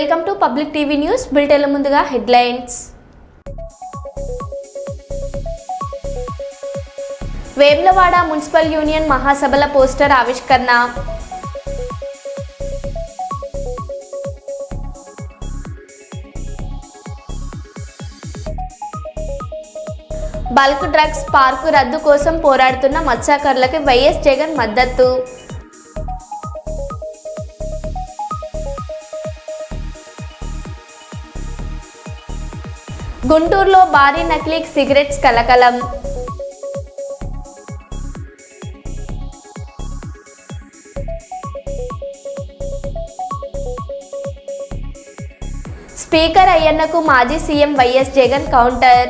Welcome to public TV news బులెటిన్ల ముందుగా headlines. Vemulawada municipal union మహాసభల పోస్టర్ ఆవిష్కరణ. బల్క్ డ్రగ్స్ పార్కు రద్దు కోసం పోరాడుతున్న మత్స్యకారులకు వైఎస్ జగన్ మద్దతు. గుంటూరులో భారీ నకిలీ సిగరెట్స్ కలకలం. స్పీకర్ అయ్యన్నకు మాజీ సీఎం వైఎస్ జగన్ కౌంటర్.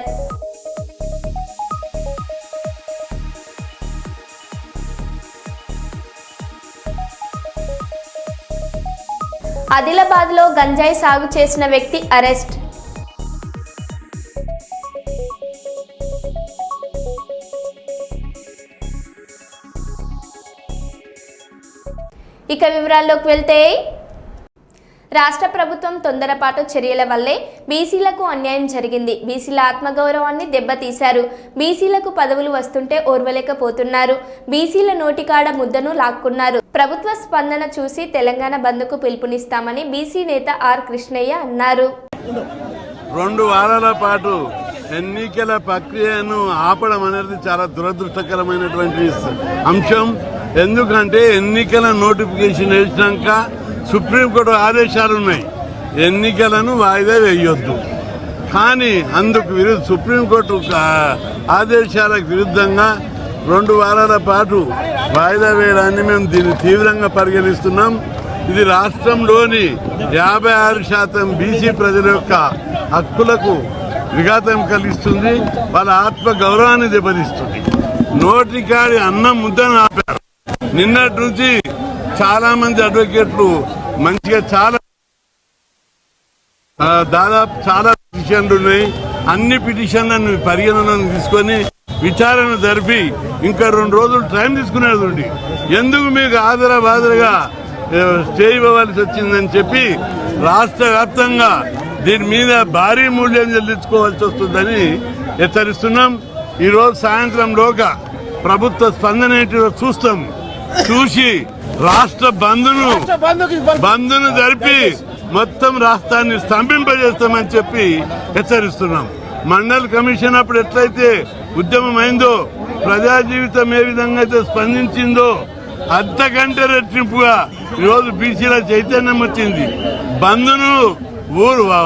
ఆదిలాబాద్లో గంజాయి సాగు చేసిన వ్యక్తి అరెస్ట్. ఇక వివరాల్లోకి వెళ్తే, రాష్ట్ర ప్రభుత్వం తొందరపాటు చర్యల వల్లే బీసీలకు అన్యాయం జరిగింది. బీసీల ఆత్మగౌరవాన్ని దెబ్బతీశారు. బీసీలకు పదవులు వస్తుంటే ఓర్వలేకపోతున్నారు. బీసీల నోటికాడ ముద్దను లాక్కున్నారు. ప్రభుత్వ స్పందన చూసి తెలంగాణ బంద్కు పిలుపునిస్తామని బీసీ నేత ఆర్ కృష్ణయ్య అన్నారు. 2 వారాల పాటు ఎన్నికల ప్రక్రియను ఆపడం అనేది చాలా దురదృష్టకరమైనటువంటి అంశం. ఎందుకంటే ఎన్నికల నోటిఫికేషన్ వేసినాక సుప్రీంకోర్టు ఆదేశాలు ఉన్నాయి, ఎన్నికలను వాయిదా వేయొద్దు. కానీ అందుకు సుప్రీంకోర్టు ఆదేశాలకు విరుద్ధంగా 2 వారాల పాటు వాయిదా వేయడాన్ని మేము దీన్ని తీవ్రంగా పరిగణిస్తున్నాం. ఇది రాష్ట్రంలోని 56% బీసీ ప్రజల యొక్క హక్కులకు విఘాతం కలిగిస్తుంది, వాళ్ళ ఆత్మ గౌరవాన్ని దెబ్బతీస్తుంది. నోటికాడి అన్నం ముద్దను ఆపారు. నిన్నటి నుంచి చాలా మంది అడ్వకేట్లు మంచిగా దాదాపు చాలా పిటిషన్లు ఉన్నాయి. అన్ని పిటిషన్లను పరిగణనను తీసుకొని విచారణ జరిపి ఇంకా 2 రోజులు టైం తీసుకునేది ఉండి ఎందుకు మీకు ఆదరబాదరగా స్టే ఇవ్వవలసి వచ్చిందని చెప్పి రాష్ట్ర వ్యాప్తంగా దీని మీద భారీ మూల్యం చెల్లించుకోవాల్సి వస్తుందని హెచ్చరిస్తున్నాం. ఈరోజు సాయంత్రంలోగా ప్రభుత్వ స్పందన ఏంటిదో చూస్తాం. చూసి రాష్ట్ర బంద్ను జరిపి మొత్తం రాష్ట్రాన్ని స్తంభింపజేస్తామని చెప్పి హెచ్చరిస్తున్నాం. మండల్ కమిషన్ అప్పుడు ఎట్లయితే ఉద్యమం అయిందో, ప్రజా జీవితం ఏ విధంగా అయితే స్పందించిందో అంతకంటే రెట్టింపుగా ఈరోజు బీసీల చైతన్యం వచ్చింది. బంద్ను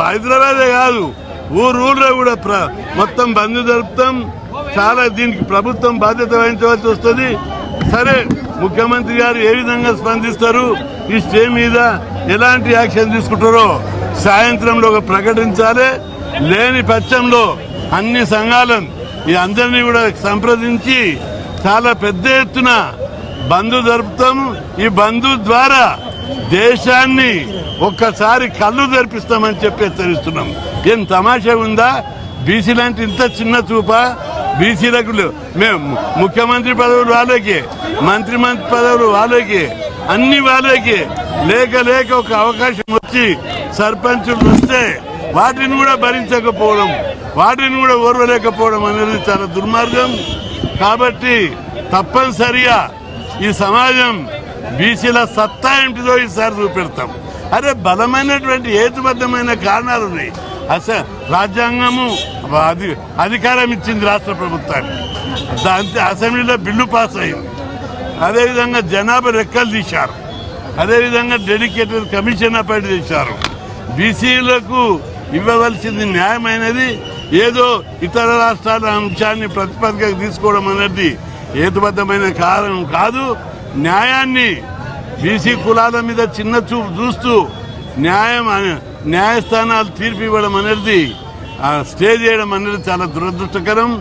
హైదరాబాదే కాదు ఊర్లో కూడా మొత్తం బంద్ జరుపుతాం. చాలా దీనికి ప్రభుత్వం బాధ్యత వహించవలసి వస్తుంది. సరే, ముఖ్యమంత్రి గారు ఏ విధంగా స్పందిస్తారు, ఈ స్టే మీద ఎలాంటి యాక్షన్ తీసుకుంటారో సాయంత్రంలో ప్రకటించాలి. లేని పక్షంలో అన్ని సంఘాలను ఈ అందరినీ కూడా సంప్రదించి చాలా పెద్ద ఎత్తున బంద్ జరుపుతాం. ఈ బంద్ ద్వారా దేశాన్ని ఒక్కసారి కళ్ళు జరిపిస్తామని చెప్పి హెచ్చరిస్తున్నాం. ఏం తమాషా ఉందా? బీసీలంటే ఇంత చిన్న చూపా? బీసీలకు మేము ముఖ్యమంత్రి పదవులు వాళ్ళకి, మంత్రి పదవులు వాళ్ళకి, అన్ని వాళ్ళకి లేక ఒక అవకాశం వచ్చి సర్పంచులు వస్తే వాటిని కూడా భరించకపోవడం, వాటిని కూడా ఓర్వలేకపోవడం అనేది చాలా దుర్మార్గం. కాబట్టి తప్పనిసరిగా ఈ సమాజం బీసీల సత్తా ఏంటిదో ఈసారి చూపెడతాం. అరే, బలమైనటువంటి హేతుబద్ధమైన కారణాలు ఉన్నాయి. రాజ్యాంగము అధికారం ఇచ్చింది రాష్ట్ర ప్రభుత్వానికి. దాంతో అసెంబ్లీలో బిల్లు పాస్ అయింది. అదేవిధంగా జనాభా లెక్కలు తీశారు. అదేవిధంగా డెడికేటెడ్ కమిషన్ అపాయింట్ చేశారు. బీసీలకు ఇవ్వవలసింది న్యాయమైనది ఏదో ఇతర రాష్ట్రాల అంశాన్ని ప్రతిపాదికగా తీసుకోవడం అనేది హేతుబద్ధమైన కారణం కాదు. న్యాయాన్ని బీసీ కులాల మీద చిన్న చూపు చూస్తూ న్యాయస్థానాలు తీర్పు ఇవ్వడం అనేది, స్టే చేయడం అనేది చాలా దురదృష్టకరం.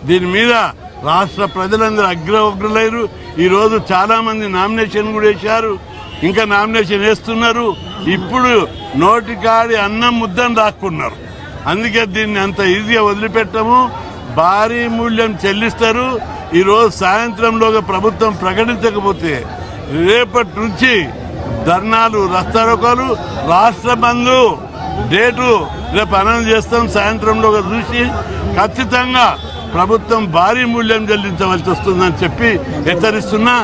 దీని మీద రాష్ట్ర ప్రజలందరూ అగ్రవగ్రులైరు. ఈరోజు చాలా మంది నామినేషన్ కూడా వేశారు, ఇంకా నామినేషన్ వేస్తున్నారు. ఇప్పుడు నోటికాడి అన్నం ముద్దను రాక్కున్నారు. అందుకే దీన్ని అంత ఈజీగా వదిలిపెట్టము. భారీ మూల్యం చెల్లిస్తారు. ఈరోజు సాయంత్రంలోగా ప్రభుత్వం ప్రకటించకపోతే రేపటి నుంచి ధర్నాలు, రస్తారోకాలు, రాష్ట్ర బంధు డేటు రేపు అనౌన్స్ చేస్తాం. సాయంత్రంలో చూసి ఖచ్చితంగా ప్రభుత్వం భారీ మూల్యం చెల్లించవలసి వస్తుందని చెప్పి హెచ్చరిస్తున్నా.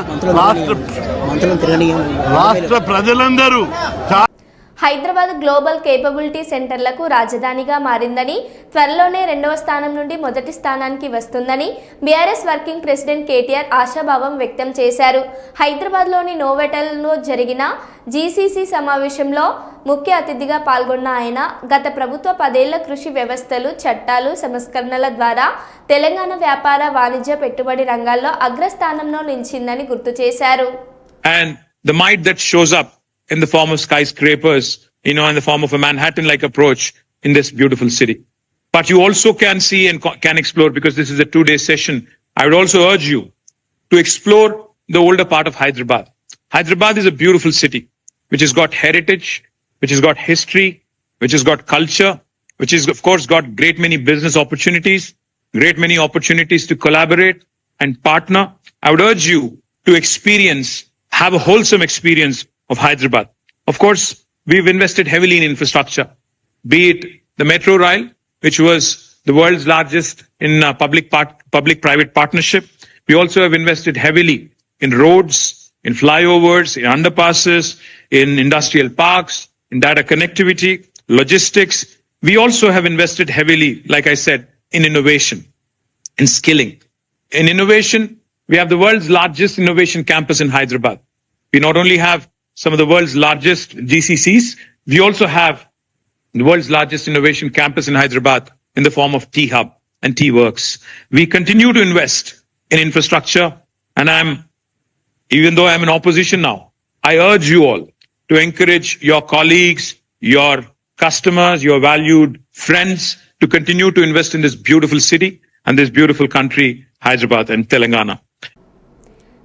రాష్ట్ర ప్రజలందరూ హైదరాబాద్ గ్లోబల్ కేపబిలిటీ సెంటర్లకు రాజధానిగా మారిందని, త్వరలోనే 2వ స్థానం నుండి మొదటి స్థానానికి వస్తుందని బీఆర్ఎస్ వర్కింగ్ ప్రెసిడెంట్ కేటీఆర్ ఆశాభావం వ్యక్తం చేశారు. హైదరాబాద్లోని నోవెటల్లో జరిగిన జీసీసీ సమావేశంలో ముఖ్య అతిథిగా పాల్గొన్న ఆయన గత ప్రభుత్వ 10 ఏళ్ల కృషి వ్యవస్థలు, చట్టాలు, సంస్కరణల ద్వారా తెలంగాణ వ్యాపార, వాణిజ్య, పెట్టుబడి రంగాల్లో అగ్రస్థానంలో నిలిచిందని గుర్తు చేశారు. And the might that shows up in the form of skyscrapers, in the form of a Manhattan-like approach in this beautiful city. But you also can see and can explore, because this is a 2-day session, I would also urge you to explore the older part of Hyderabad. Hyderabad is a beautiful city, which has got heritage, which has got history, which has got culture, which has of course got great many business opportunities, great many opportunities to collaborate and partner. I would urge you to have a wholesome experience of Hyderabad. Of course, we've invested heavily in infrastructure, be it the Metro Rail, which was the world's largest in public-private partnership. We also have invested heavily in roads, in flyovers, in underpasses, in industrial parks, in data connectivity, logistics. We also have invested heavily, like I said, in innovation, in skilling. In innovation, we have the world's largest innovation campus in Hyderabad. We not only have some of the world's largest GCCs, we also have the world's largest innovation campus in Hyderabad in the form of T-Hub and T-Works. We continue to invest in infrastructure, and even though I'm in opposition now, I urge you all to encourage your colleagues, your customers, your valued friends to continue to invest in this beautiful city and this beautiful country, Hyderabad and Telangana.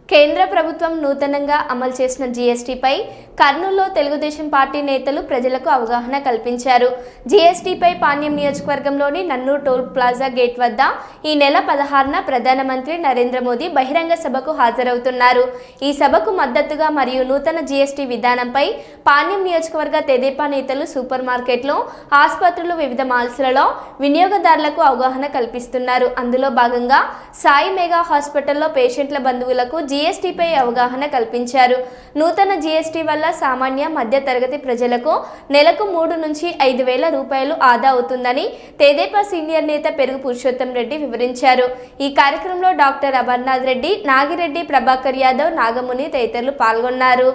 కేంద్ర ప్రభుత్వం నూతనంగా అమలు చేసిన జీఎస్టీపై కర్నూలులో Telugu Desam party నేతలు ప్రజలకు అవగాహన కల్పించారు. జీఎస్టీపై పాణ్యం నియోజకవర్గంలోని నన్నూరు టోల్ ప్లాజా గేట్ వద్ద ఈ నెల 16న ప్రధానమంత్రి నరేంద్ర మోదీ బహిరంగ సభకు హాజరవుతున్నారు. ఈ సభకు మద్దతుగా మరియు నూతన జీఎస్టీ విధానంపై పాణ్యం నియోజకవర్గ తెదేపా నేతలు సూపర్ మార్కెట్లు, ఆసుపత్రులు, వివిధ మాల్స్లలో వినియోగదారులకు అవగాహన కల్పిస్తున్నారు. అందులో భాగంగా సాయి మెగా హాస్పిటల్లో పేషెంట్ల బంధువులకు జీఎస్టీపై అవగాహన కల్పించారు. నూతన జీఎస్టీ వల్ల సామాన్య మధ్య తరగతి ప్రజలకు నెలకు 3 నుంచి 5 వేల రూపాయలు ఆదా అవుతుందని తెదేపా సీనియర్ నేత పెరుగు పురుషోత్తం రెడ్డి వివరించారు. ఈ కార్యక్రమంలో డాక్టర్ అమర్నాథ్ రెడ్డి, నాగిరెడ్డి, ప్రభాకర్ యాదవ్, నాగముని తదితరులు పాల్గొన్నారు.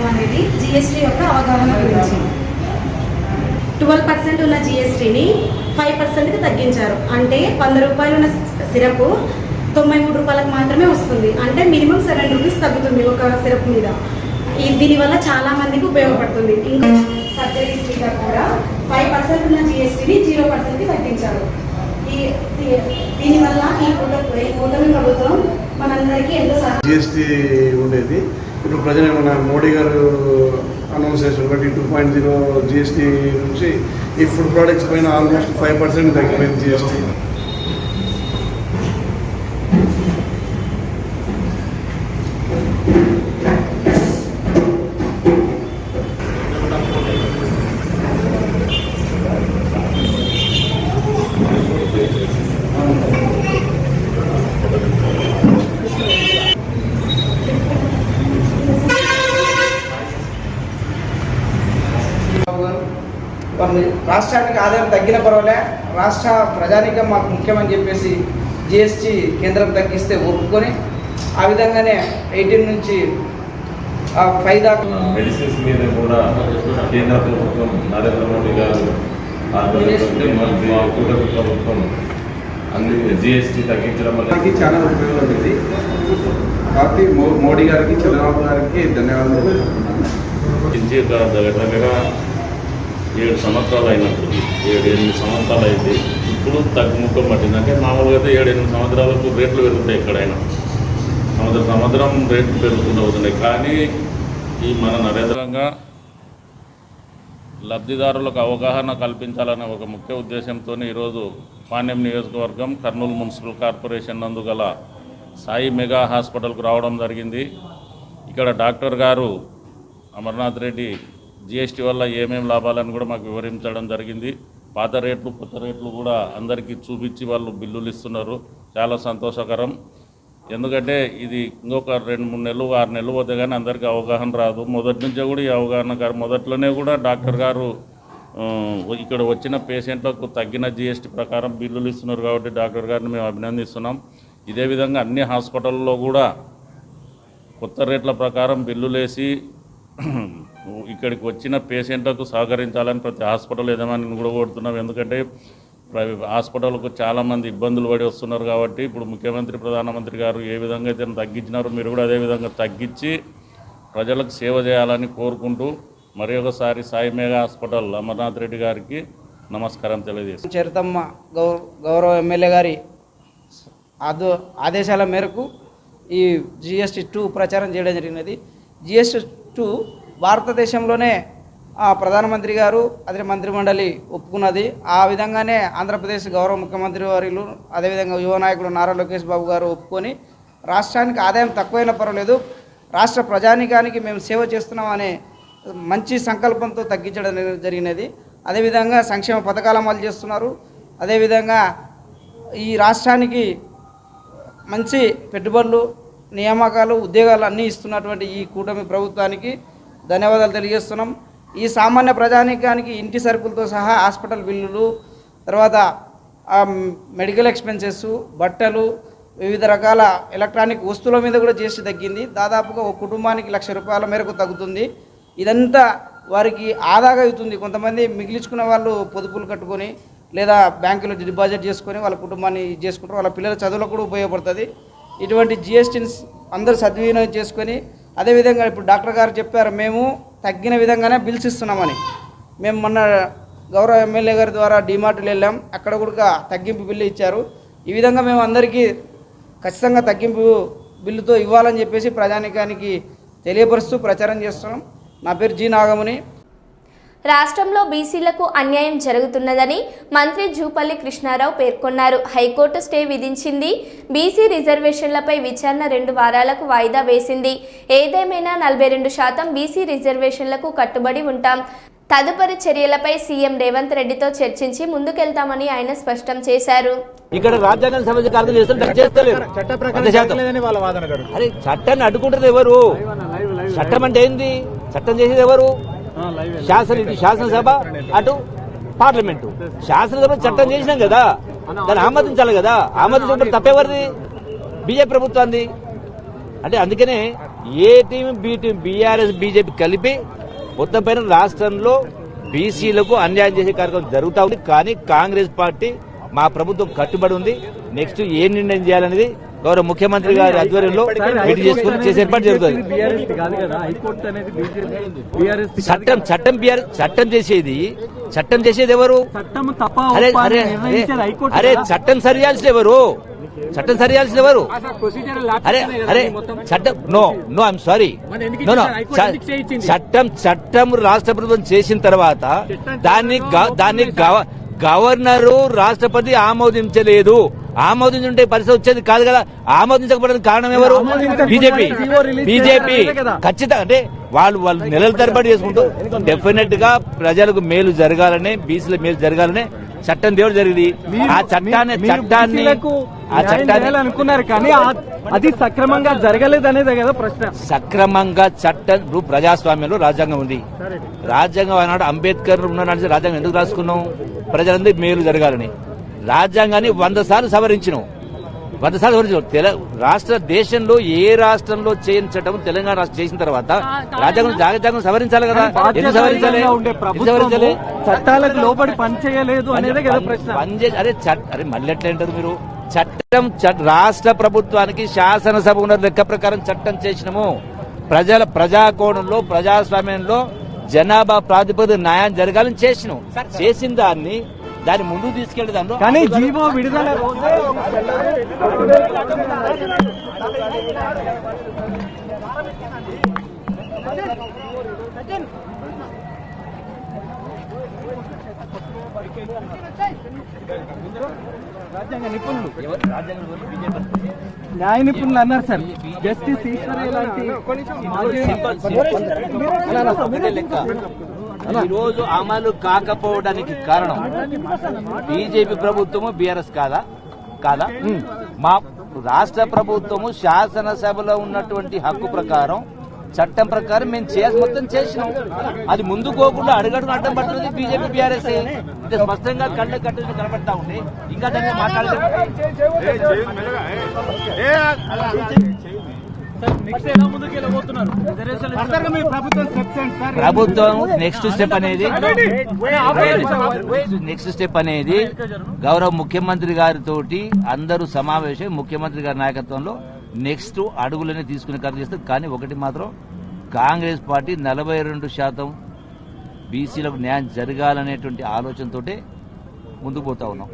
అనేది జీఎస్టీ యొక్క అవగాహన గురించి 12% ఉన్న జీఎస్టీని 5%కి తగ్గించారు. అంటే 100 రూపాయలు ఉన్న సిరప్ 93 రూపాయలకు మాత్రమే వస్తుంది. అంటే మినిమం 7 రూపీస్ తగ్గుతుంది ఒక సిరప్ మీద. దీనివల్ల చాలా మందికి ఉపయోగపడుతుంది. ఇంకా సర్జరీస్ మీద కూడా 5% ఉన్న జీఎస్టీని 0%కి తగ్గించారు. దీనివల్ల ఈ కూటమి ప్రభుత్వం మనందరికీ ఎంతో జీఎస్టీ ఉండేది. ఇప్పుడు ప్రజలు మన మోడీ గారు అనౌన్స్ చేసిన బట్టి 2.0 జీఎస్టీ నుంచి ఈ ఫుడ్ ప్రోడక్ట్స్ పైన ఆల్మోస్ట్ 5% తగ్గిపోయింది జీఎస్టీ. రాష్ట్రానికి ఆదాయం తగ్గిన పర్వాలే, రాష్ట్ర ప్రజానికం మాకు ముఖ్యమని చెప్పేసి జిఎస్టీ కేంద్రం తగ్గిస్తే ఒప్పుకొని ఆ విధంగానే 18 నుంచి 5 దాకా మెడిసిన్స్ మీద కూడా కేంద్ర ప్రభుత్వం నరేంద్ర మోడీ గారు కూటమి ప్రభుత్వం అన్ని జిఎస్టీ తగ్గించడం వల్ల చాలా ఉపయోగం ఉంది. కాబట్టి మోడీ గారికి, చంద్రబాబు గారికి ధన్యవాదాలు. దగ్గరగా 7 సంవత్సరాలు అయినట్టుంది. 7-8 సంవత్సరాలు అయితే ఇప్పుడు తగ్గుముఖం పట్టింది. అంటే మామూలుగా అయితే 7-8 సంవత్సరాలకు రేట్లు పెరుగుతాయి. ఎక్కడైనా సంవత్సరం రేట్లు పెరుగుతుంటూ అవుతున్నాయి. కానీ ఈ మన నరేంద్రంగా లబ్ధిదారులకు అవగాహన కల్పించాలనే ఒక ముఖ్య ఉద్దేశంతో ఈరోజు పాణ్యం నియోజకవర్గం కర్నూలు మున్సిపల్ కార్పొరేషన్ నందు గల సాయి మెగా హాస్పిటల్కు రావడం జరిగింది. ఇక్కడ డాక్టర్ గారు అమర్నాథ్ రెడ్డి జిఎస్టీ వల్ల ఏమేం లాభాలను కూడా మాకు వివరించడం జరిగింది. పాత రేట్లు కొత్త రేట్లు కూడా అందరికీ చూపించి వాళ్ళు బిల్లులు ఇస్తున్నారు. చాలా సంతోషకరం. ఎందుకంటే ఇది ఇంకొక 2-3 నెలలు 6 నెలలు పోతే కానీ అందరికీ అవగాహన రాదు. మొదటి నుంచే కూడా ఈ అవగాహన మొదట్లోనే కూడా డాక్టర్ గారు ఇక్కడ వచ్చిన పేషెంట్లకు తగ్గిన జిఎస్టీ ప్రకారం బిల్లులు ఇస్తున్నారు. కాబట్టి డాక్టర్ గారిని మేము అభినందిస్తున్నాం. ఇదే విధంగా అన్ని హాస్పిటల్లో కూడా కొత్త రేట్ల ప్రకారం బిల్లులు వేసి ఇక్కడికి వచ్చిన పేషెంట్లకు సహకరించాలని ప్రతి హాస్పిటల్ యజమానిని కూడా కోరుతున్నాం. ఎందుకంటే ప్రైవేట్ హాస్పిటల్కు చాలామంది ఇబ్బందులు పడి వస్తున్నారు. కాబట్టి ఇప్పుడు ముఖ్యమంత్రి ప్రధానమంత్రి గారు ఏ విధంగా అయితే తగ్గించినారో మీరు కూడా అదే విధంగా తగ్గించి ప్రజలకు సేవ చేయాలని కోరుకుంటూ మరి ఒకసారి సాయి మెగా హాస్పిటల్ అమర్నాథ్ రెడ్డి గారికి నమస్కారం తెలియజేస్తాను. చరితమ్మ గౌరవ ఎమ్మెల్యే గారి ఆదేశాల మేరకు ఈ GST 2 ప్రచారం చేయడం జరిగినది. GST 2 భారతదేశంలోనే ప్రధానమంత్రి గారు అదే మంత్రిమండలి ఒప్పుకున్నది. ఆ విధంగానే ఆంధ్రప్రదేశ్ గౌరవ ముఖ్యమంత్రి వారిలు అదేవిధంగా యువ నాయకుడు నారా లోకేష్ బాబు గారు ఒప్పుకొని రాష్ట్రానికి ఆదాయం తక్కువైనా పర్వాలేదు, రాష్ట్ర ప్రజానీకానికి మేము సేవ చేస్తున్నాం అనే మంచి సంకల్పంతో తగ్గించడం జరిగినది. అదేవిధంగా సంక్షేమ పథకాలు అమలు చేస్తున్నారు. అదేవిధంగా ఈ రాష్ట్రానికి మంచి పెట్టుబడులు, నియామకాలు, ఉద్యోగాలు అన్నీ ఇస్తున్నటువంటి ఈ కూటమి ప్రభుత్వానికి ధన్యవాదాలు తెలియజేస్తున్నాం. ఈ సామాన్య ప్రజానీకానికి ఇంటి సరుకులతో సహా హాస్పిటల్ బిల్లులు, తర్వాత మెడికల్ ఎక్స్పెన్సెస్, బట్టలు, వివిధ రకాల ఎలక్ట్రానిక్ వస్తువుల మీద కూడా GST తగ్గింది. దాదాపుగా ఒక కుటుంబానికి ₹1,00,000 మేరకు తగ్గుతుంది. ఇదంతా వారికి ఆదాగా అవుతుంది. కొంతమంది మిగిలించుకున్న వాళ్ళు పొదుపులు కట్టుకొని లేదా బ్యాంకులో డిపాజిట్ చేసుకొని వాళ్ళ కుటుంబాన్ని చేసుకుంటారు. వాళ్ళ పిల్లల చదువులకు కూడా ఉపయోగపడుతుంది. ఇటువంటి GSTని అందరూ సద్వినియోగం చేసుకొని అదేవిధంగా ఇప్పుడు డాక్టర్ గారు చెప్పారు మేము తగ్గిన విధంగానే బిల్స్ ఇస్తున్నామని. మేము మొన్న గౌరవ ఎమ్మెల్యే గారి ద్వారా డిమార్ట్లు వెళ్ళాం, అక్కడ కూడా తగ్గింపు బిల్లు ఇచ్చారు. ఈ విధంగా మేము అందరికీ ఖచ్చితంగా తగ్గింపు బిల్లుతో ఇవ్వాలని చెప్పేసి ప్రజానీకానికి తెలియపరుస్తూ ప్రచారం చేస్తున్నాం. నా పేరు జి నాగముని. రాష్ట్రంలో బీసీలకు అన్యాయం జరుగుతున్నదని మంత్రి జూపల్లి కృష్ణారావు పేర్కొన్నారు. హైకోర్టు స్టే విధించింది. బీసీ రిజర్వేషన్లపై విచారణ 2 వారాలకు వాయిదా వేసింది. ఏదేమైనా 42% బీసీ రిజర్వేషన్లకు కట్టుబడి ఉంటాం. తదుపరి చర్యలపై సీఎం రేవంత్ రెడ్డితో చర్చించి ముందుకెళ్తామని ఆయన స్పష్టం చేశారు. ఇక్కడ రాజ్యాంగం సంబంధించి చట్టాన్ని అడ్డుకుంటుంది ఎవరు? చట్టం అంటే ఏంది? చట్టం చేసేది ఎవరు? శాసనసభ, అటు పార్లమెంటు. శాసనసభ చట్టం చేసినాం కదా, దాన్ని ఆమోదించాలి కదా. ఆమోదించడం తప్పేవరిది? బీజేపీ ప్రభుత్వాన్ని. అంటే అందుకనే A team B team BRS BJP కలిపి మొత్తం పైన రాష్ట్రంలో బీసీలకు అన్యాయం చేసే కార్యక్రమం జరుగుతా ఉంది. కానీ కాంగ్రెస్ పార్టీ మా ప్రభుత్వం కట్టుబడి ఉంది. నెక్స్ట్ ఏ నిర్ణయం చేయాలనేది గౌరవ ముఖ్యమంత్రి గారి ఆధ్వర్యంలో మీటింగ్ చేసుకుని చేసే ఏర్పాటు జరుగుతుంది. చట్టం చేసేది ఎవరు? అరే చట్టం సరియాల్సిన ఎవరు? చట్టం సరియాల్సిన ఎవరు? అరే చట్టం నో ఐఎమ్ సారీ నో చట్టం రాష్ట్ర ప్రభుత్వం చేసిన తర్వాత దాన్ని గవర్నరు రాష్ట్రపతి ఆమోదించలేదు. ఆమోదించుంటే పరిస్థితి వచ్చేది కాదు కదా. ఆమోదించకపోవడానికి కారణం ఎవరు? బీజేపీ. ఖచ్చితంగా అంటే వాళ్ళు నెలల తరబడి చేసుకుంటూ డెఫినెట్ గా ప్రజలకు మేలు జరగాలనే, బీసీలకు మేలు జరగాలనే చట్టం దేవుడు జరిగింది. ఆ చట్టాన్ని అనుకున్నారు కానీ అది సక్రమంగా జరగలేదు అనేది కదా ప్రశ్న. సక్రమంగా చట్టం ప్రజాస్వామ్యంలో రాజ్యాంగం ఉంది. రాజ్యాంగం ఆనాడు అంబేద్కర్ ఉన్న రాజ్యాంగం ఎందుకు రాసుకున్నాం? ప్రజలందరికీ మేలు జరగాలని. రాజ్యాంగాన్ని 100 సార్లు సవరించినాం. రాష్ట్ర దేశంలో ఏ రాష్ట్రంలో చేయని చట్టం తెలంగాణ రాష్ట్రం చేసిన తర్వాత రాజ్యాంగం సవరించాలి కదా. ఎందుకు సవరించాలి? చట్టాలకు లోబడి పనిచేయలేదు అనేది కదా ప్రశ్న. అరే మళ్ళీ ఎట్లా అంటారు మీరు? చట్టం రాష్ట్ర ప్రభుత్వానికి శాసనసభ ఉన్న లెక్క ప్రకారం చట్టం చేసినాము. ప్రజాకోణంలో ప్రజాస్వామ్యంలో జనాభా ప్రాతిపదిక న్యాయం జరగాలని చేసిన దాన్ని ముందుకు తీసుకెళ్లే దానిలో కానీ జీవో విడుదల రాజ్యాంగ నిపుణులు న్యాయ నిపుణులు అన్నారు సార్. జస్టిస్ ఈశ్వరయ్య లాంటి ఈ రోజు అమలు కాకపోవడానికి కారణం బీజేపీ ప్రభుత్వము, బీఆర్ఎస్ కాదా? మా రాష్ట్ర ప్రభుత్వము శాసనసభలో ఉన్నటువంటి హక్కు ప్రకారం, చట్టం ప్రకారం మేము మొత్తం చేసినాం. అది ముందు పోకుండా అడుగడుగు అడ్డం పడుతుంది బీజేపీ, బీఆర్ఎస్. అంటే స్పష్టంగా కట్టు కనబడతా ఉంది. ఇంకా దాన్ని ప్రభుత్వం నెక్స్ట్ స్టెప్ అనేది గౌరవ ముఖ్యమంత్రి గారితో అందరూ సమావేశం, ముఖ్యమంత్రి గారి నాయకత్వంలో నెక్స్ట్ అడుగులని తీసుకునే కార్యం చేస్తారు. కానీ ఒకటి మాత్రం, కాంగ్రెస్ పార్టీ 42% బీసీలకు న్యాయం జరగాలనేటువంటి ఆలోచనతోటే ముందుకు పోతా ఉన్నాం.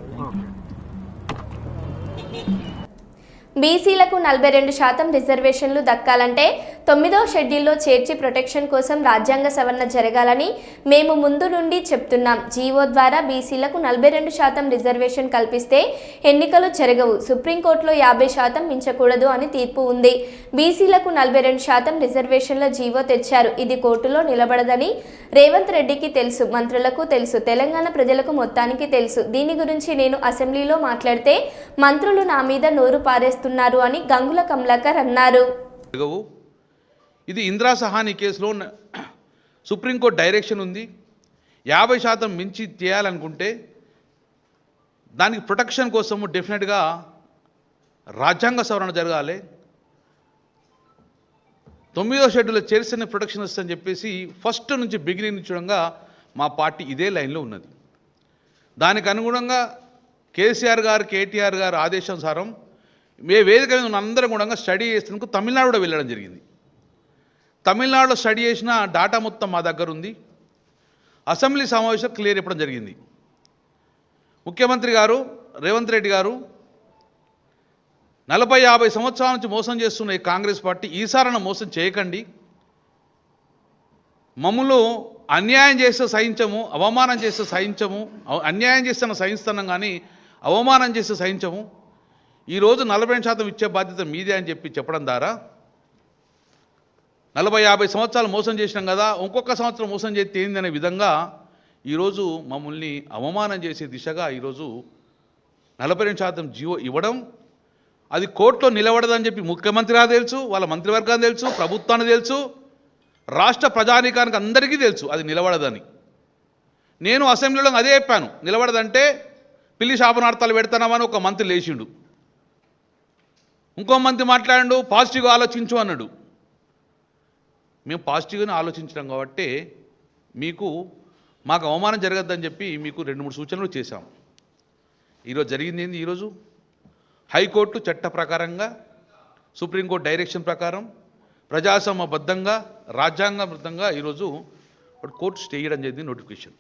బీసీలకు 42% రిజర్వేషన్లు దక్కాలంటే 9వ షెడ్యూల్లో చేర్చి ప్రొటెక్షన్ కోసం రాజ్యాంగ సవరణ జరగాలని మేము ముందు నుండి చెప్తున్నాం. జీవో ద్వారా బీసీలకు 42% రిజర్వేషన్ కల్పిస్తే ఎన్నికలు జరగవు. సుప్రీంకోర్టులో 50% మించకూడదు అని తీర్పు ఉంది. బీసీలకు 42% రిజర్వేషన్ల జీవో తెచ్చారు. ఇది కోర్టులో నిలబడదని రేవంత్ రెడ్డికి తెలుసు, మంత్రులకు తెలుసు, తెలంగాణ ప్రజలకు మొత్తానికి తెలుసు. దీని గురించి నేను అసెంబ్లీలో మాట్లాడితే మంత్రులు నా మీద నోరు పారేస్తున్నారు అని గంగుల కమలాకర్ అన్నారు. ఇది ఇందిరా సహాని కేసులో సుప్రీంకోర్టు డైరెక్షన్ ఉంది. 50% మించి చేయాలనుకుంటే దానికి ప్రొటెక్షన్ కోసము డెఫినెట్గా రాజ్యాంగ సవరణ జరగాలి. 9వ షెడ్యూల్లో చేర్చిన ప్రొటెక్షన్ వస్తుందని చెప్పేసి ఫస్ట్ నుంచి బిగినింగ్ నుంచి మా పార్టీ ఇదే లైన్లో ఉన్నది. దానికి అనుగుణంగా కేసీఆర్ గారు, కేటీఆర్ గారు ఆదేశానుసారం మే వేదిక మీద ఉన్న అందరం కూడా స్టడీ చేసినందుకు తమిళనాడు కూడా వెళ్ళడం జరిగింది. తమిళనాడులో స్టడీ చేసిన డాటా మొత్తం మా దగ్గర ఉంది. అసెంబ్లీ సమావేశం క్లియర్ చెప్పడం జరిగింది. ముఖ్యమంత్రి గారు రేవంత్ రెడ్డి గారు 40-50 సంవత్సరాల నుంచి మోసం చేస్తున్న ఈ కాంగ్రెస్ పార్టీ ఈసారన మోసం చేయకండి, మమ్మల్ని అన్యాయం చేస్తే సహించము, అవమానం చేస్తే సహించము, అన్యాయం చేస్తున్న సహిస్తున్నాం కానీ అవమానం చేస్తే సహించము, ఈరోజు 40% ఇచ్చే బాధ్యత మీదే అని చెప్పడం ద్వారా 40-50 సంవత్సరాలు మోసం చేసినాం కదా, ఇంకొక సంవత్సరం మోసం చేస్తే ఏందనే విధంగా ఈరోజు మమ్మల్ని అవమానం చేసే దిశగా ఈరోజు 42% జీవో ఇవ్వడం, అది కోర్టులో నిలబడదని చెప్పి ముఖ్యమంత్రి గారు తెలుసు, వాళ్ళ మంత్రివర్గానికి తెలుసు, ప్రభుత్వానికి తెలుసు, రాష్ట్ర ప్రజానీకానికి అందరికీ తెలుసు అది నిలబడదని. నేను అసెంబ్లీలో అదే చెప్పాను, నిలబడదంటే పిల్లి శాపనార్థాలు పెడతానమని ఒక మంత్రి లేచిండు, ఇంకో మంత్రి మాట్లాడు పాజిటివ్గా ఆలోచించు అన్నాడు. మేము పాజిటివ్గానే ఆలోచించడం కాబట్టి మాకు అవమానం జరగద్దని చెప్పి మీకు 2-3 సూచనలు చేశాం. ఈరోజు జరిగింది ఏంది? ఈరోజు హైకోర్టు చట్ట ప్రకారంగా, సుప్రీంకోర్టు డైరెక్షన్ ప్రకారం, ప్రజాస్వామ్యబద్ధంగా, రాజ్యాంగబద్ధంగా ఈరోజు కోర్టు స్టే చేయడం జరిగింది నోటిఫికేషన్.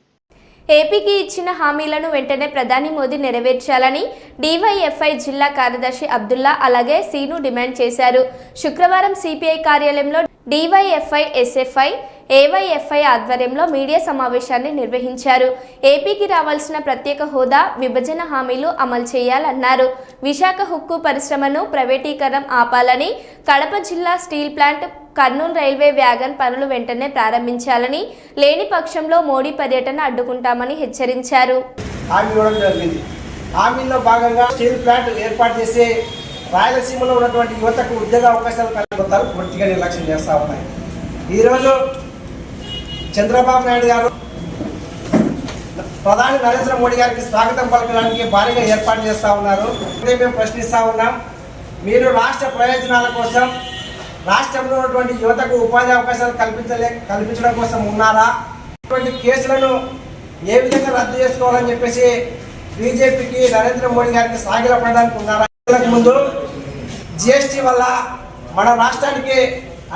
ఏపీకి ఇచ్చిన హామీలను వెంటనే ప్రధాని మోదీ నెరవేర్చాలని డీవైఎఫ్ఐ జిల్లా కార్యదర్శి అబ్దుల్లా అలాగే సీను డిమాండ్ చేశారు. శుక్రవారం సిపిఐ కార్యాలయంలో డీవైఎఫ్ఐ, ఎస్ఎఫ్ఐ, ఏవైఎఫ్ఐ ఆధ్వర్యంలో మీడియా సమావేశాన్ని నిర్వహించారు. ఏపీకి రావాల్సిన ప్రత్యేక హోదా, విభజన హామీలు అమలు చేయాలన్నారు. విశాఖ హుక్కు పరిశ్రమను ప్రైవేటీకరణ ఆపాలని, కడప జిల్లా steel plant, Kurnool railway wagon పనులు వెంటనే ప్రారంభించాలని, లేని పక్షంలో మోడీ పర్యటన అడ్డుకుంటామని హెచ్చరించారు. హామీలో భాగంగా స్టీల్ ప్లాంట్ ఏర్పాటు చేసి రాయలసీమలో ఉన్నటువంటి యువతకు ఉద్యోగ అవకాశాలు కల్పిస్తారు పూర్తిగా నిర్లక్ష్యం చేస్తూ ఉన్నాయి. ఈరోజు చంద్రబాబు నాయుడు గారు ప్రధాని నరేంద్ర మోడీ గారికి స్వాగతం పలకడానికి భారీగా ఏర్పాటు చేస్తూ ఉన్నారు. మేము ప్రశ్నిస్తూ ఉన్నాం, మీరు రాష్ట్ర ప్రయోజనాల కోసం, రాష్ట్రంలో ఉన్నటువంటి యువతకు ఉపాధి అవకాశాలు కల్పించడం కోసం ఉన్నారా? ఇటువంటి కేసులను ఏ విధంగా రద్దు చేసుకోవాలని చెప్పేసి బీజేపీకి, నరేంద్ర మోడీ గారికి సాగిలపడడానికి ఉన్నారా? ముందు జిఎస్టీ వల్ల మన రాష్ట్రానికి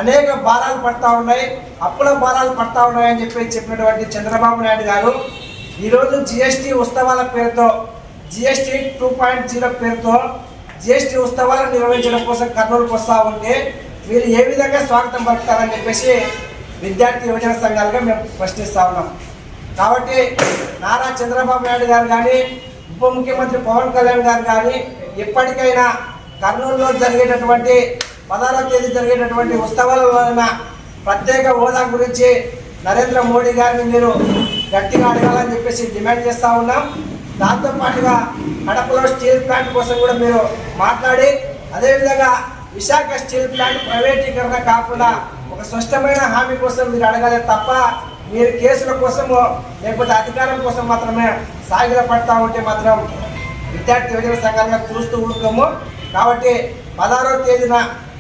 అనేక భారాలు పడతా ఉన్నాయి, అప్పుల భారాలు పడతా ఉన్నాయని చెప్పినటువంటి చంద్రబాబు నాయుడు గారు ఈరోజు జిఎస్టీ ఉత్సవాల పేరుతో, జిఎస్టీ 2.0 పేరుతో జిఎస్టీ ఉత్సవాలను నిర్వహించడం కోసం కర్నూలుకు వస్తూ ఉంటే మీరు ఏ విధంగా స్వాగతం పలుకుతారని చెప్పేసి విద్యార్థి యువజన సంఘాలుగా మేము ప్రశ్నిస్తూ ఉన్నాం. కాబట్టి నారా చంద్రబాబు నాయుడు గారు కానీ ఉప ముఖ్యమంత్రి పవన్ కళ్యాణ్ గారు కానీ ఇప్పటికైనా కర్నూలులో జరిగేటటువంటి 16వ తేదీ జరిగేటటువంటి ఉత్సవాల ప్రత్యేక హోదా గురించి నరేంద్ర మోడీ గారిని మీరు గట్టిగా అడగాలని చెప్పేసి డిమాండ్ చేస్తూ ఉన్నాం. దాంతోపాటుగా కడపలో స్టీల్ ప్లాంట్ కోసం కూడా మీరు మాట్లాడి, అదేవిధంగా విశాఖ స్టీల్ ప్లాంట్ ప్రైవేటీకరణ కాకుండా ఒక స్పష్టమైన హామీ కోసం మీరు అడగాలి తప్ప మీరు కేసుల కోసమో లేకపోతే అధికారం కోసం మాత్రమే సాగిల పడతా ఉంటే మాత్రం విద్యార్థి యువజన సంఘాలుగా చూస్తూ ఉంటాము. కాబట్టి 16వ తేదీన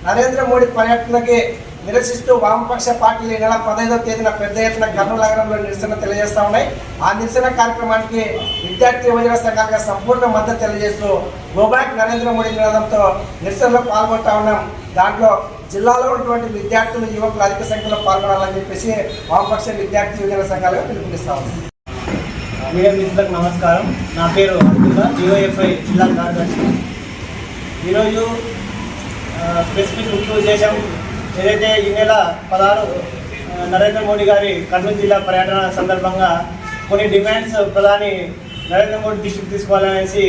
నరేంద్ర మోడీ పర్యటనకి నిరసిస్తూ వామపక్ష పార్టీలు ఈ నెల 15వ తేదీన పెద్ద ఎత్తున కర్నూలు నగరంలో నిరసన తెలియజేస్తూ ఉన్నాయి. ఆ నిరసన కార్యక్రమానికి విద్యార్థి యువజన సంఘాలుగా సంపూర్ణ మద్దతు తెలియజేస్తూ గోబ్యాక్ నరేంద్ర మోడీ నినాదంతో నిరసనలో పాల్గొంటా ఉన్నాం. దాంట్లో జిల్లాలో ఉన్నటువంటి విద్యార్థులు యువకులు అధిక సంఖ్యలో పాల్గొనాలని చెప్పేసి వామపక్ష విద్యార్థి యువజన సంఘాలుగా పిలుపునిస్తా ఉన్నాం. మీడియా మిత్రులకు నమస్కారం. నా పేరు అబ్దుల్లా, డిఓఎఫ్ఐ జిల్లా కార్యదర్శి. ఈరోజు స్పెసిఫిక్ ముఖ్య ఉద్దేశం ఏదైతే ఈ నెల 16 నరేంద్ర మోడీ గారి కర్నూలు జిల్లా పర్యటన సందర్భంగా కొన్ని డిమాండ్స్ ప్రధాని నరేంద్ర మోడీ దృష్టికి తీసుకోవాలనేసి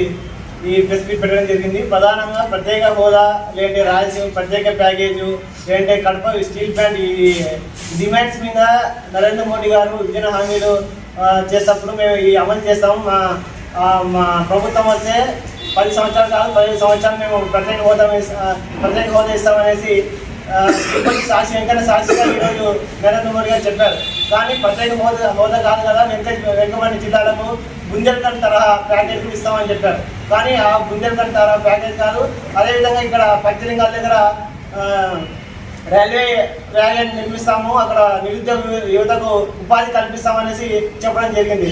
ఈ ప్రెస్ మీట్ పెట్టడం జరిగింది. ప్రధానంగా ప్రత్యేక హోదా, లేదంటే రాయలసీమ ప్రత్యేక ప్యాకేజు, లేదంటే కడప స్టీల్ ప్లాంట్, ఈ డిమాండ్స్ మీద నరేంద్ర మోడీ గారు విభజన హామీలు చేసేటప్పుడు మేము ఈ అమలు చేస్తాము. మా ప్రభుత్వం వస్తే 10 సంవత్సరాలు కాదు 15 సంవత్సరాలు మేము ప్రత్యేక హోదా ఇస్తామనేసి సాక్షి వెంకన్న సాక్షిగా ఈరోజు నరేంద్ర మోడీ గారు చెప్పారు. కానీ ప్రత్యేక హోదా కాదు కదా, వెంకటరెడ్డి జిల్లాలకు బుందేల్ఖండ్ తరహా ప్యాకేజ్ ఇస్తామని చెప్పారు. కానీ ఆ బుందేల్ఖండ్ తరహా ప్యాకేజ్ కాదు. అదేవిధంగా ఇక్కడ పంచలింగాల దగ్గర రైల్వే వ్యాగన్ నిర్మిస్తాము, అక్కడ నిరుద్యోగ యువతకు ఉపాధి కల్పిస్తామనేసి చెప్పడం జరిగింది.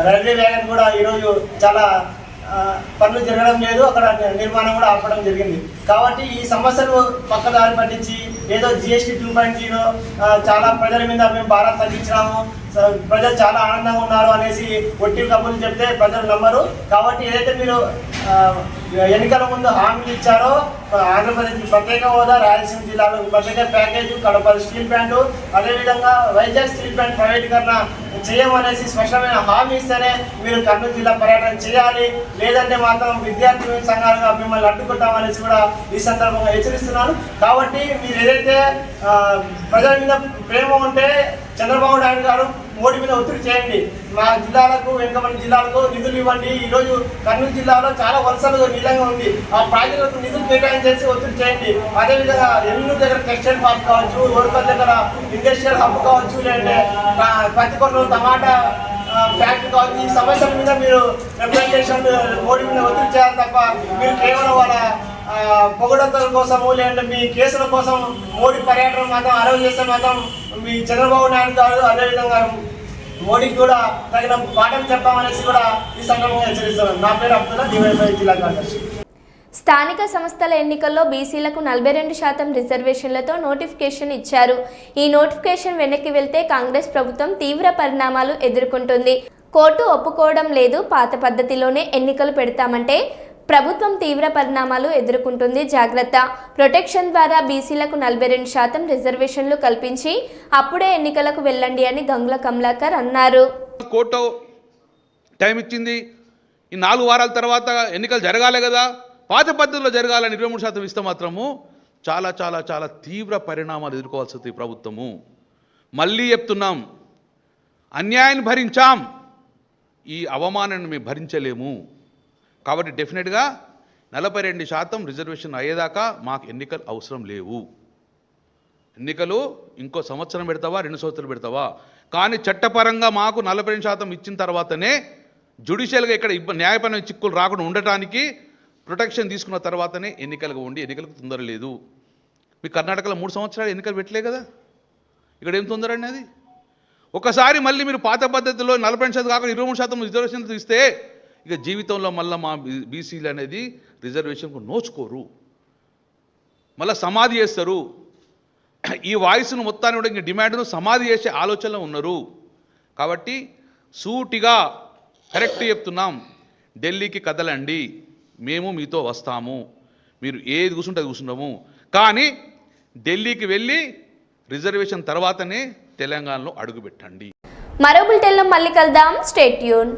రైల్వే వ్యాగన్ కూడా ఈరోజు చాలా పనులు జరగడం లేదు, అక్కడ నిర్మాణం కూడా ఆపడం జరిగింది. కాబట్టి ఈ సమస్యలు పక్కదారి పట్టించి ఏదో GST 2.0 చాలా ప్రజల మీద మేము భారం తగ్గించినాము, ప్రజలు చాలా ఆనందంగా ఉన్నారు అనేసి ఒట్టి కబుర్లు చెప్తే ప్రజలు నమ్మరు. కాబట్టి ఏదైతే మీరు ఎన్నికల ముందు హామీలు ఇచ్చారో ఆంధ్రప్రదేశ్ ప్రత్యేక హోదా, రాయలసీమ జిల్లాలో ప్రత్యేక ప్యాకేజీ, కడప స్టీల్ ప్లాంట్, అదేవిధంగా వైజాగ్ స్టీల్ ప్లాంట్ ప్రైవేటీకరణ చేయమనేసి స్పష్టమైన హామీ ఇస్తేనే మీరు కర్నూలు జిల్లా పర్యటన చేయాలి. లేదంటే మాత్రం విద్యార్థి సంఘాలుగా మిమ్మల్ని అడ్డుకుంటామనేసి కూడా ఈ సందర్భంగా హెచ్చరిస్తున్నాను. కాబట్టి మీరు ఏదైతే ప్రజల మీద ప్రేమ ఉంటే చంద్రబాబు నాయుడు గారు మోడీ మీద ఒత్తిడి చేయండి. మా జిల్లాలకు, వెనుకబడిన జిల్లాలకు నిధులు ఇవ్వండి. ఈరోజు కర్నూలు జిల్లాలో చాలా వలసలు నీలంగా ఉంది, ఆ ప్రాజెక్టులకు నిధులు కేటాయించేసి ఒత్తిడి చేయండి. అదేవిధంగా ఎన్నో దగ్గర టెక్స్టైల్ పార్క్ కావచ్చు, ఓర్కల్ దగ్గర ఇండస్ట్రియల్ హబ్ కావచ్చు, లేదంటే పత్తికొండలు టమాటా ఫ్యాక్టరీ కావచ్చు, ఈ సమస్యల మీద మీరు రిప్రజెంటేషన్ మోడీ మీద ఒత్తిడి చేయాలి తప్ప మీరు కేవలం వాళ్ళ పొగడతల కోసము లేదంటే మీ కేసుల కోసం మోడీ పర్యటన మాత్రం అరవ్ చేస్తే మాత్రం మీ చంద్రబాబు నాయుడు గారు అదేవిధంగా మోడీకి కూడా తగిన పాఠం చెప్పామనేసి కూడా ఈ సందర్భంగా హెచ్చరిస్తున్నాను. నా పేరు అబ్దుల్లా, డివైఎఫ్ఐ జిల్లా కార్యదర్శి. స్థానిక సంస్థల ఎన్నికల్లో బీసీలకు 42% రిజర్వేషన్లతో నోటిఫికేషన్ ఇచ్చారు. ఈ నోటిఫికేషన్ వెనక్కి వెళ్తే కాంగ్రెస్ ప్రభుత్వం తీవ్ర పరిణామాలు ఎదుర్కొంటుంది. కోర్టు ఒప్పుకోవడం లేదు, పాత పద్ధతిలోనే ఎన్నికలు పెడతామంటే ప్రభుత్వం తీవ్ర పరిణామాలు ఎదుర్కొంటుంది, జాగ్రత్త. ప్రొటెక్షన్ ద్వారా బీసీలకు 42% రిజర్వేషన్లు కల్పించి అప్పుడే ఎన్నికలకు వెళ్ళండి అని గంగుల కమలాకర్ అన్నారు. కోర్టు టైం ఇచ్చింది, ఈ 4 వారాల తర్వాత ఎన్నికలు జరగాలి కదా, పాత పద్ధతిలో జరగాలని 23% ఇస్తే మాత్రము చాలా చాలా చాలా తీవ్ర పరిణామాలు ఎదుర్కోవాల్సి వస్తుంది ప్రభుత్వము. మళ్ళీ చెప్తున్నాం, అన్యాయాన్ని భరించాం, ఈ అవమానాన్ని మేము భరించలేము. కాబట్టి డెఫినెట్గా 42% రిజర్వేషన్ అయ్యేదాకా మాకు ఎన్నికలు అవసరం లేవు. ఎన్నికలు ఇంకో సంవత్సరం పెడతావా, 2 సంవత్సరాలు పెడతావా, కానీ చట్టపరంగా మాకు 42% ఇచ్చిన తర్వాతనే జ్యుడిషియల్గా ఇక్కడ న్యాయపరమైన చిక్కులు రాకుండా ఉండటానికి ప్రొటెక్షన్ తీసుకున్న తర్వాతనే ఎన్నికలకు ఉండి ఎన్నికలకు తొందర లేదు. మీ కర్ణాటకలో 3 సంవత్సరాలు ఎన్నికలు పెట్టలే కదా, ఇక్కడ ఏం తొందర అండి అది. ఒకసారి మళ్ళీ మీరు పాత పద్ధతిలో 40% కాకుండా 23% రిజర్వేషన్ ఇస్తే ఇక జీవితంలో మళ్ళీ మా బీసీలు అనేది రిజర్వేషన్కు నోచుకోరు, మళ్ళీ సమాధి చేస్తారు. ఈ వాయిస్ను మొత్తాన్ని కూడా ఇంక డిమాండ్ను సమాధి చేసే ఆలోచనలో ఉన్నారు. కాబట్టి సూటిగా కరెక్ట్ చెప్తున్నాం, ఢిల్లీకి కదలండి, మేము మీతో వస్తాము, మీరు ఏది కూర్చుంటే కూర్చున్నాము, కానీ ఢిల్లీకి వెళ్ళి రిజర్వేషన్ తర్వాతనే తెలంగాణలో అడుగుపెట్టండి. మరో బులెటిన్లో మళ్ళీ కలుద్దాం. Stay tune.